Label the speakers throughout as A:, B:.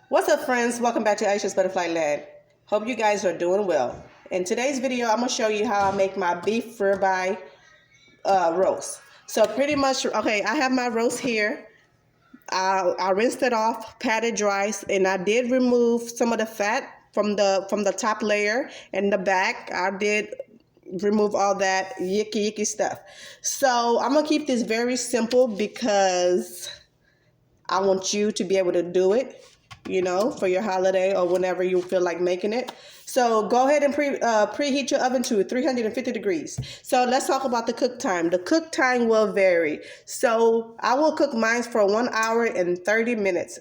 A: What's up, friends? Welcome back to Aisha's Butterfly Land. Hope you guys are doing well. In today's video, I'm going to show you how I make my beef ribeye roast. So pretty much, okay, I have my roast here. I rinsed it off, patted dry, and I did remove some of the fat from the top layer and the back. I did remove all that yicky stuff. So I'm going to keep this very simple because I want you to be able to do it, for your holiday or whenever you feel like making it. So go ahead and preheat your oven to 350 degrees. So let's talk about the cook time. The cook time will vary. So I will cook mine for 1 hour and 30 minutes.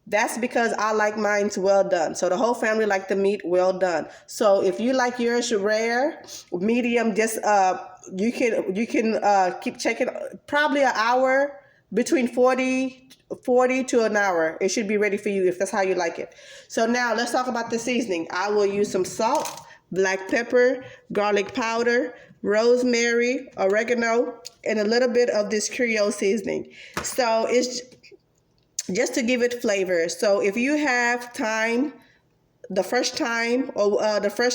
A: That's because I like mine well done. So the whole family like the meat well done. So if you like yours rare, medium, just you can keep checking. Probably an hour, between 40 to an hour. It should be ready for you if that's how you like it. So now let's talk about the seasoning. I will use some salt, black pepper, garlic powder, rosemary, oregano, and a little bit of this Creole seasoning. So it's just to give it flavor. So if you have thyme, the fresh thyme or the fresh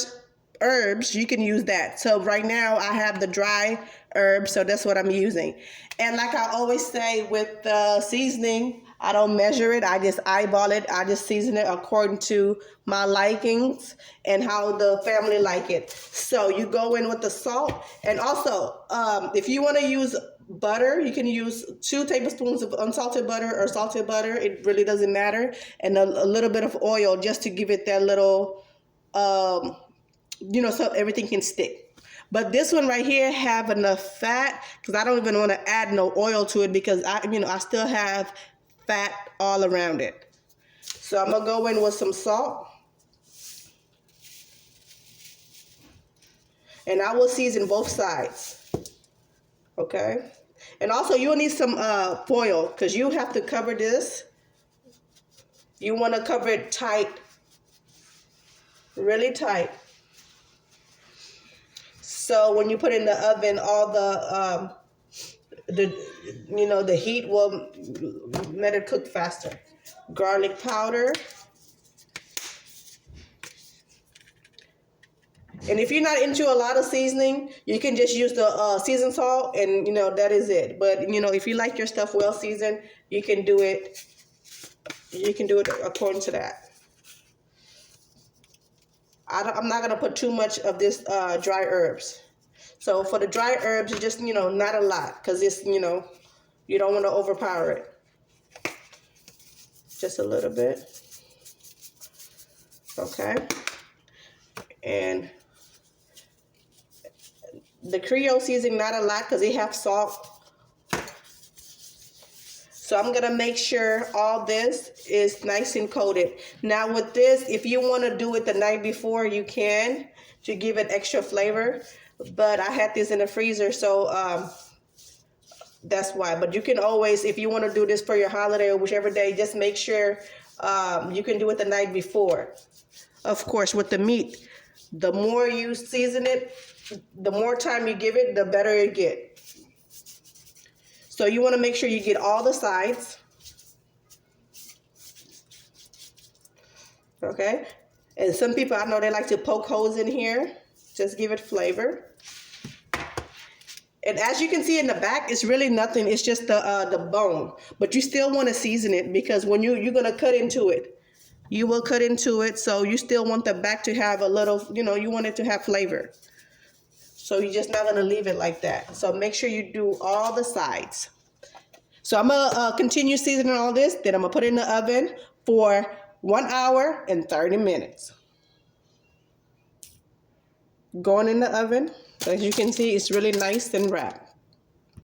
A: herbs, you can use that. So right now I have the dry herbs, so that's what I'm using. And like I always say with the seasoning, I don't measure it. I just eyeball it. I just season it according to my likings and how the family like it. So you go in with the salt. And also, if you want to use butter, you can use 2 tablespoons of unsalted butter or salted butter. It really doesn't matter. And a little bit of oil just to give it that little, so everything can stick. But this one right here have enough fat because I don't even want to add no oil to it because I still have fat all around it. So I'm gonna go in with some salt, and I will season both sides. Okay, and also you'll need some foil because you have to cover this. You want to cover it tight, really tight. So when you put it in the oven, all the heat will let it cook faster. Garlic powder. And if you're not into a lot of seasoning, you can just use the seasoned salt, and that is it. But if you like your stuff well seasoned, you can do it. You can do it according to that. I'm not gonna put too much of this dry herbs. So for the dry herbs, just not a lot because it's you don't want to overpower it. Just a little bit. Okay. And the Creole seasoning, not a lot because they have salt. So I'm going to make sure all this is nice and coated. Now with this, if you want to do it the night before, you can to give it extra flavor. But I had this in the freezer, so that's why. But you can always, if you want to do this for your holiday or whichever day, just make sure you can do it the night before. Of course, with the meat, the more you season it, the more time you give it, the better it gets. So you want to make sure you get all the sides. Okay. And some people, I know they like to poke holes in here. Just give it flavor. And as you can see in the back, it's really nothing. It's just the bone. But you still want to season it because when you're going to cut into it, you will cut into it. So you still want the back to have a little, you want it to have flavor. So you're just not going to leave it like that. So make sure you do all the sides. So I'm going to continue seasoning all this. Then I'm going to put it in the oven for 1 hour and 30 minutes. Going in the oven. So as you can see, it's really nice and wrapped.